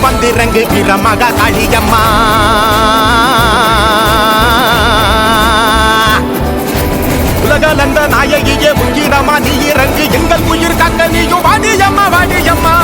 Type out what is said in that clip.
வந்திறங்கு வீரமகா காளியம்மா. உலகளந்த நாயகியே உயிரமா நீ இறங்கு எங்கள் உயிர் காக்க நீயும் வாடியம்மா வாடியம்மா.